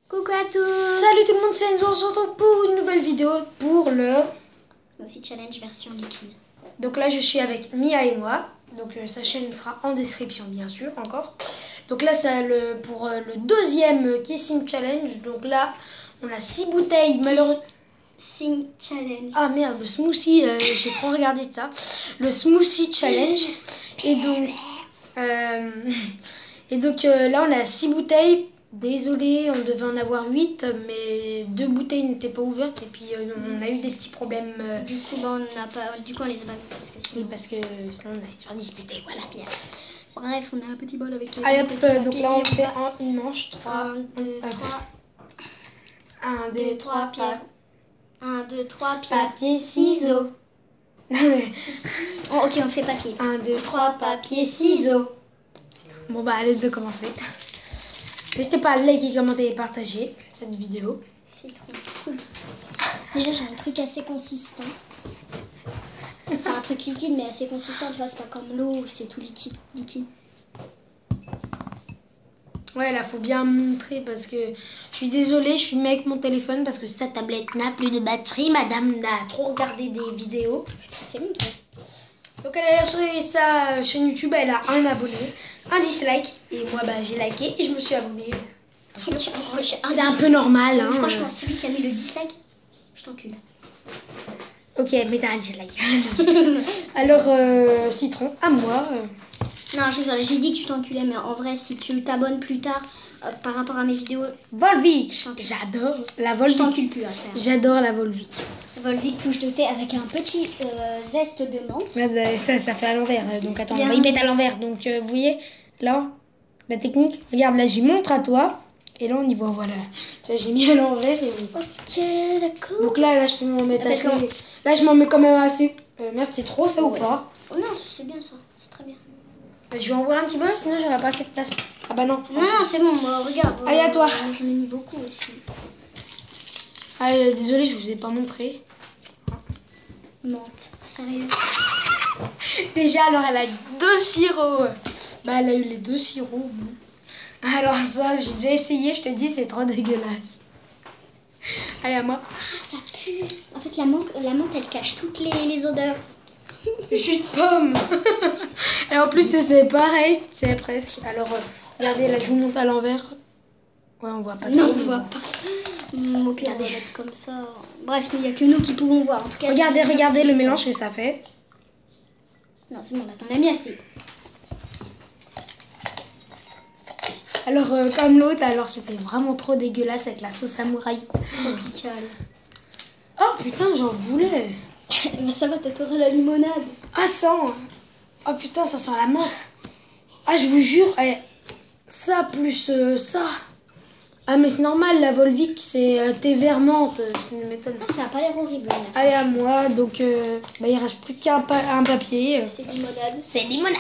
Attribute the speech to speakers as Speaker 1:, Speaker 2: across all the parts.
Speaker 1: Coucou à tous.
Speaker 2: Salut tout le monde, c'est Enzo, on se retrouve pour une nouvelle vidéo pour le
Speaker 1: Aussi challenge version liquide.
Speaker 2: Donc là je suis avec Mia et moi. Donc sa chaîne sera en description bien sûr encore. Donc là c'est pour le deuxième Kissing Challenge. Donc là on a 6 bouteilles malheureusement.
Speaker 1: Kissing Challenge.
Speaker 2: Ah merde, le smoothie, j'ai trop regardé de ça. Le smoothie challenge. Et donc là on a 6 bouteilles. Désolé, on devait en avoir 8, mais 2 bouteilles n'étaient pas ouvertes et puis on a eu des petits problèmes.
Speaker 1: Du coup, on les a pas mis parce que sinon...
Speaker 2: Oui, parce que sinon on allait se faire disputer, voilà.
Speaker 1: Bien. Bref, on a un petit bol avec...
Speaker 2: Allez hop, donc là on fait une manche, 3,
Speaker 1: 1, 2, 3...
Speaker 2: 1, 2, 3,
Speaker 1: pierre. 1, 2, 3, pierre.
Speaker 2: Papier, ciseaux.
Speaker 1: Oh, ok, on fait papier.
Speaker 2: 1, 2,
Speaker 1: 3, papier, ciseaux.
Speaker 2: Bon bah allez de commencer. N'hésitez pas à liker, commenter et partager cette vidéo.
Speaker 1: C'est trop cool. Déjà, j'ai un truc assez consistant. C'est un truc liquide, mais assez consistant. Tu vois, c'est pas comme l'eau, c'est tout liquide.
Speaker 2: Ouais, là, faut bien montrer parce que je suis désolée, je suis mis avec mon téléphone parce que sa tablette n'a plus de batterie. Madame a trop regardé des vidéos.
Speaker 1: C'est bon, toi.
Speaker 2: Donc, elle a sur sa chaîne YouTube, elle a un abonné, un dislike. Et moi, bah, j'ai liké et je me suis abonnée. C'est un peu normal. Hein,
Speaker 1: franchement, celui qui a mis le dislike, je t'encule.
Speaker 2: Ok, mais t'as un dislike. Alors, Citron, à moi.
Speaker 1: Non, je rigole, j'ai dit que tu t'enculais, mais en vrai, si tu t'abonnes plus tard par rapport à mes vidéos...
Speaker 2: Volvic. J'adore la Volvic.
Speaker 1: Je t'encule plus à faire.
Speaker 2: J'adore la Volvic.
Speaker 1: Volvic touche de thé avec un petit zeste de menthe.
Speaker 2: Ouais, bah, ça fait à l'envers. Donc attends, on va y mettre à l'envers. Donc vous voyez, là, la technique. Regarde, là, j'y montre à toi. Et là, on y voit, voilà. Tu vois, j'ai mis à l'envers et on y voit.
Speaker 1: Ok, d'accord.
Speaker 2: Donc là, je peux m'en mettre assez. Là, je m'en mets quand même assez. Merde, c'est trop ça ou pas?
Speaker 1: Oh non, c'est bien ça. C'est très bien.
Speaker 2: Je vais en voir un petit peu, sinon j'aurai pas assez de place. Ah bah non.
Speaker 1: Non, c'est bon, moi, regarde.
Speaker 2: Allez, à toi.
Speaker 1: J'en ai mis beaucoup aussi.
Speaker 2: Allez, désolé, je vous ai pas montré.
Speaker 1: Menthe, sérieux.
Speaker 2: Déjà, alors, elle a 2 sirops. Bah, elle a eu les 2 sirops. Alors ça, j'ai déjà essayé, je te dis, c'est trop dégueulasse. Allez, à moi.
Speaker 1: Ah, ça pue. En fait, la menthe, elle cache toutes les odeurs.
Speaker 2: Jus de pomme. Et en plus, c'est pareil, c'est presque. Alors, regardez, là, je vous montre à l'envers. Ouais, on voit pas.
Speaker 1: Non, on voit pas. Au pire, des lettres comme ça. Bref, il n'y a que nous qui pouvons voir. En tout cas,
Speaker 2: regardez le mélange que ça fait.
Speaker 1: Non, c'est bon, là, t'en as mis assez.
Speaker 2: Alors, comme l'autre, alors c'était vraiment trop dégueulasse avec la sauce samouraï.
Speaker 1: Tropicale.
Speaker 2: Oh putain, j'en voulais.
Speaker 1: Mais ça va, t'auras la limonade.
Speaker 2: Ah, ça. Oh putain, ça sent la menthe. Ah, je vous jure, ça plus ça. Ah, mais c'est normal, la Volvic, c'est thé vert menthe. Ça ne m'étonne pas.
Speaker 1: Ça n'a pas l'air horrible.
Speaker 2: Allez, à moi. Donc, bah, il reste plus qu'un papier.
Speaker 1: C'est limonade.
Speaker 2: C'est limonade.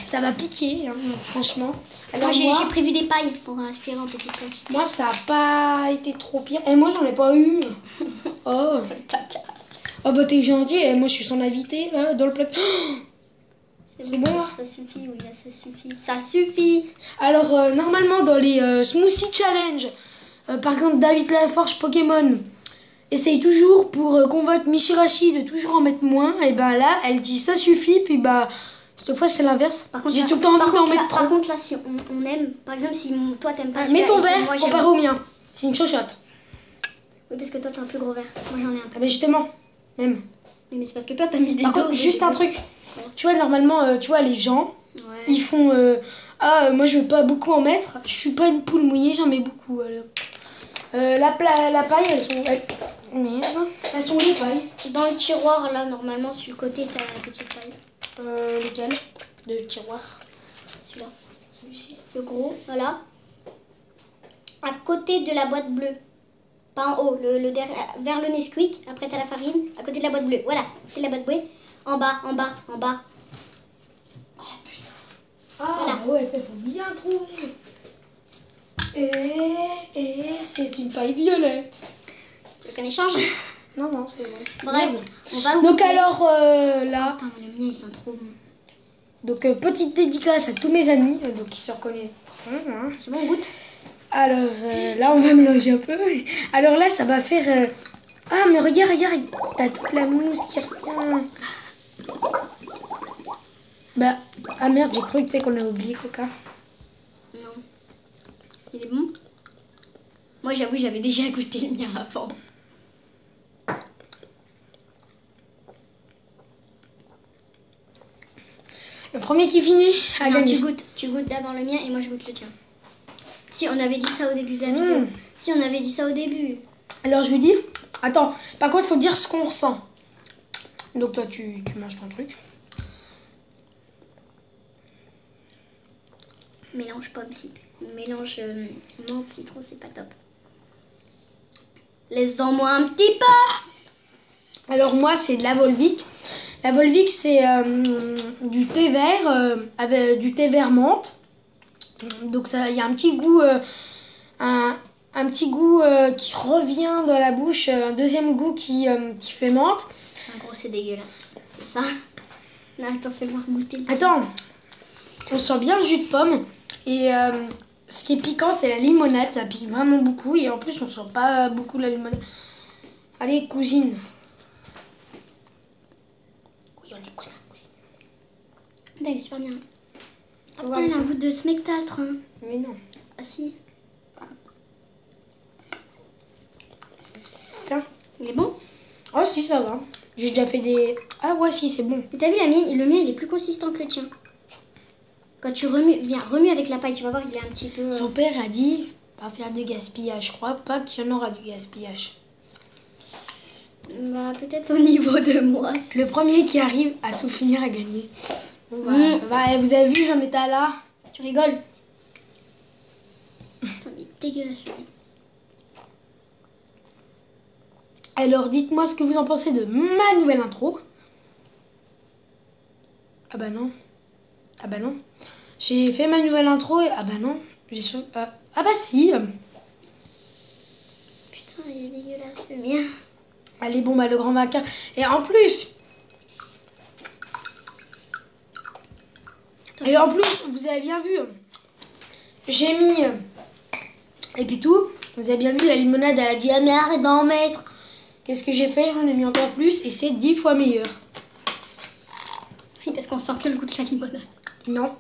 Speaker 2: Ça va piquer, hein, franchement. Alors,
Speaker 1: moi, j'ai prévu des pailles pour aspirer en petite quantité.
Speaker 2: Moi, ça n'a pas été trop pire. Et moi, j'en ai pas eu. Oh. Oh, bah, t'es gentil. Et moi, je suis son invité, là, dans le plat. C'est bon, là?
Speaker 1: Ça suffit, oui, là, ça suffit. Ça suffit.
Speaker 2: Alors, normalement, dans les Smoothie Challenge, par exemple, David Laforge Pokémon essaye toujours pour convaincre Michirachi de toujours en mettre moins. Et ben là, elle dit ça suffit, puis bah, cette fois, c'est l'inverse.
Speaker 1: Par contre,
Speaker 2: j'ai tout le temps envie d'en mettre trop.
Speaker 1: Par contre, là, si on aime, par exemple, si toi, t'aimes pas
Speaker 2: mets ton verre comparé au mien. C'est une chochotte.
Speaker 1: Oui, parce que toi, t'as un plus gros verre. Moi, j'en ai un peu.
Speaker 2: Ah, mais justement, même.
Speaker 1: Oui, mais c'est parce que toi, t'as mis des
Speaker 2: Par contre, juste un truc. Tu vois, normalement, tu vois, les gens, ils font moi je veux pas beaucoup en mettre. Je suis pas une poule mouillée, j'en mets beaucoup. Alors. La paille, elles sont. Merde. Elles sont où les pailles?
Speaker 1: Dans le tiroir, là, normalement, sur le côté, t'as la petite paille.
Speaker 2: Lequel? Le tiroir.
Speaker 1: Celui-là.
Speaker 2: Celui-ci.
Speaker 1: Le gros, voilà. À côté de la boîte bleue. Pas en haut, le derrière, vers le Nesquik. Après, t'as la farine. À côté de la boîte bleue. Voilà, c'est la boîte bleue. En bas, en bas, en bas.
Speaker 2: Oh putain. Ah voilà. Ouais, ça faut bien trouver. Et c'est une paille violette.
Speaker 1: Tu veux qu'on échange?
Speaker 2: Non, c'est bon.
Speaker 1: Bref, on va
Speaker 2: donc alors là.
Speaker 1: Attends, les miens ils sont trop bons.
Speaker 2: Donc petite dédicace à tous mes amis, donc qui se reconnaissent.
Speaker 1: C'est bon, on goûte.
Speaker 2: Alors là, on va mélanger un peu. Alors là, ça va faire... Ah, mais regarde, t'as toute la mousse qui revient. Bah, ah merde, j'ai cru, tu sais, qu'on a oublié Coca.
Speaker 1: Non. Il est bon? Moi, j'avoue, j'avais déjà goûté le mien avant.
Speaker 2: Le premier qui finit a
Speaker 1: Non,
Speaker 2: gagné.
Speaker 1: tu goûtes d'abord le mien et moi je goûte le tien. Si on avait dit ça au début de la vidéo. Si on avait dit ça au début.
Speaker 2: Alors je lui dis, attends, par contre il faut dire ce qu'on ressent. Donc toi tu manges ton truc.
Speaker 1: Mélange pomme cible. Mélange menthe citron, c'est pas top. Laisse-en moi un petit peu.
Speaker 2: Alors moi c'est de la Volvic. La Volvic c'est du thé vert avec du thé vert menthe. Donc ça, il y a un petit goût, un petit goût qui revient dans la bouche, un deuxième goût qui fait menthe.
Speaker 1: En gros c'est dégueulasse. C'est ça. Non, attends, fais-moi goûter.
Speaker 2: Attends, on sent bien le jus de pomme et ce qui est piquant c'est la limonade, ça pique vraiment beaucoup et en plus on sent pas beaucoup la limonade. Allez cousine. Oui on est cousins.
Speaker 1: Putain, il est super bien. Ah putain, il a un goût de smectâtre. Hein.
Speaker 2: Mais non.
Speaker 1: Ah si.
Speaker 2: Tiens.
Speaker 1: Il est bon?
Speaker 2: Oh si ça va. J'ai déjà fait des... Ah ouais si c'est bon.
Speaker 1: Mais t'as vu la mienne, le mien il est plus consistant que le tien. Quand tu remues, viens remue avec la paille, tu vas voir il est un petit peu...
Speaker 2: Son père a dit pas faire de gaspillage. Je crois pas qu'il y en aura du gaspillage.
Speaker 1: Bah peut-être au niveau de moi.
Speaker 2: Le premier qui arrive à tout finir à gagner. Bon, voilà, ça va. Et vous avez vu, j'en étais là.
Speaker 1: Tu rigoles? Putain, mais dégueulasse.
Speaker 2: Alors dites-moi ce que vous en pensez de ma nouvelle intro. Ah bah non. Ah bah non. J'ai fait ma nouvelle intro et... Ah bah non. Ah bah si.
Speaker 1: Putain, il est dégueulasse le mien.
Speaker 2: Allez, bon bah le grand vainqueur. Et en plus... Et en plus, vous avez bien vu, j'ai mis... Et puis tout, vous avez bien vu, la limonade, elle a dit « Ah mais arrête d'en mettre !» Qu'est-ce que j'ai fait? J'en ai mis encore plus et c'est 10 fois meilleur.
Speaker 1: Oui, parce qu'on sent que le goût de la limonade.
Speaker 2: Non.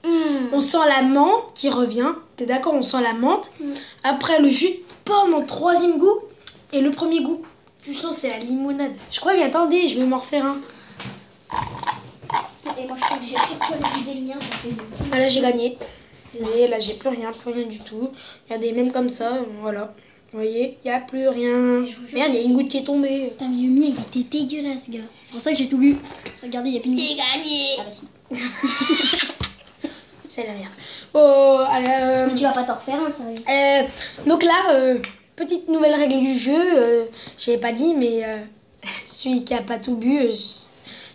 Speaker 2: On sent la menthe qui revient. T'es d'accord? On sent la menthe. Après, le jus de pomme en troisième goût. Et le premier goût, tu sens, c'est la limonade. Je crois qu'attendez, je vais m'en refaire un.
Speaker 1: Et moi, je crois que j'ai surtout les idées miens.
Speaker 2: Ah là, j'ai gagné. Mais là, j'ai plus rien du tout. Regardez, même comme ça, voilà. Vous voyez, il n'y a plus rien. Merde, il y a une goutte qui est tombée.
Speaker 1: Putain, mais le mien, il était dégueulasse, gars. C'est pour ça que j'ai tout bu. Regardez, il y a plus de...
Speaker 2: J'ai gagné.
Speaker 1: Ah bah si.
Speaker 2: C'est la merde. Oh, allez,
Speaker 1: Mais tu vas pas t'en refaire un, sérieux.
Speaker 2: donc là, petite nouvelle règle du jeu. Je n'avais pas dit, mais celui qui a pas tout bu,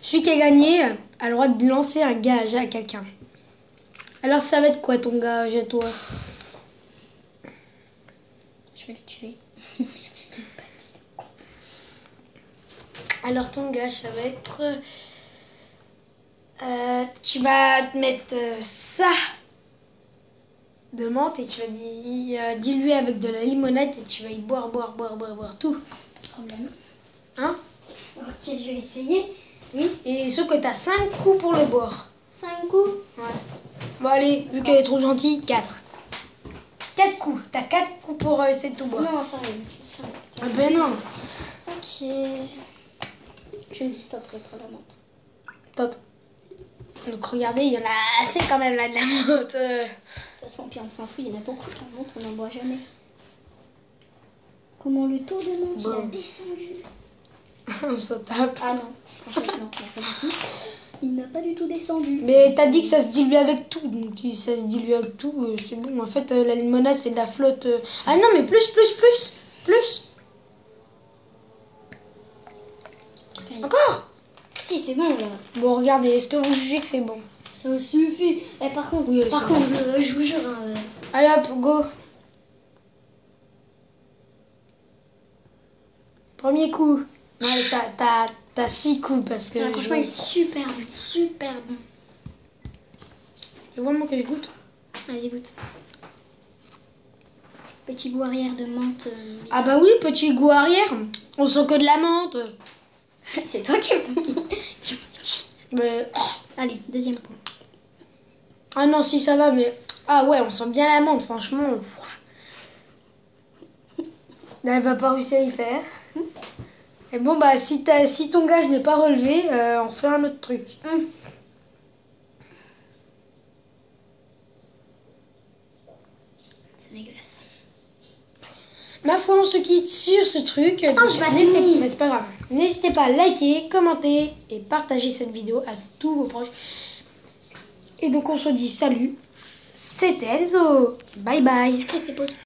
Speaker 2: celui qui a gagné a le droit de lancer un gage à quelqu'un. Alors ça va être quoi ton gage à toi?
Speaker 1: Je vais le tuer.
Speaker 2: Alors ton gage, ça va être... tu vas te mettre ça de menthe et tu vas diluer avec de la limonade et tu vas y boire tout.
Speaker 1: Problème.
Speaker 2: Hein?
Speaker 1: Ok, je vais essayer.
Speaker 2: Oui, et sauf que t'as 5 coups pour le boire.
Speaker 1: 5 coups.
Speaker 2: Ouais. Bon allez, vu qu'elle est trop gentille, 4. 4 coups, t'as 4 coups pour essayer de tout boire.
Speaker 1: Non, sérieux. 5.
Speaker 2: Ah ben non.
Speaker 1: Ok. Je me dis stop contre la menthe.
Speaker 2: Top. Donc regardez, il y en a assez quand même là de la menthe.
Speaker 1: De toute façon, puis on s'en fout, il y en a beaucoup. La menthe, on n'en boit jamais. Comment le taux de menthe, il a descendu.
Speaker 2: On s'en tape.
Speaker 1: Ah non, franchement, non, pas du tout. Il n'a pas du tout descendu.
Speaker 2: Mais t'as dit que ça se dilue avec tout, donc si ça se dilue avec tout, c'est bon. En fait, la limonade, c'est de la flotte. Ah non, mais plus. Encore?
Speaker 1: Si, c'est bon, là.
Speaker 2: Bon, regardez, est-ce que vous jugez que c'est bon?
Speaker 1: Ça suffit. Eh, par contre,
Speaker 2: Oui,
Speaker 1: je vous jure...
Speaker 2: Allez hop, go. Premier coup. Ouais, t'as 6 coups parce que...
Speaker 1: franchement, il est super bon.
Speaker 2: Tu veux vraiment que je goûte?
Speaker 1: Vas-y, goûte. Petit goût arrière de menthe.
Speaker 2: Ah bah oui, petit goût arrière. On sent que de la menthe.
Speaker 1: C'est toi qui...
Speaker 2: Mais...
Speaker 1: Allez, deuxième pot.
Speaker 2: Ah non, si ça va, mais... Ah ouais, on sent bien la menthe, franchement. Là, elle va pas réussir à y faire. Et bon, bah, si ton gage n'est pas relevé, on fait un autre truc.
Speaker 1: C'est dégueulasse.
Speaker 2: Ma foi, on se quitte sur ce truc.
Speaker 1: Oh, j'ai pas fini.
Speaker 2: Mais c'est pas grave. N'hésitez pas à liker, commenter et partager cette vidéo à tous vos proches. Et donc, on se dit salut. C'était Enzo. Bye bye.
Speaker 1: Fais pause.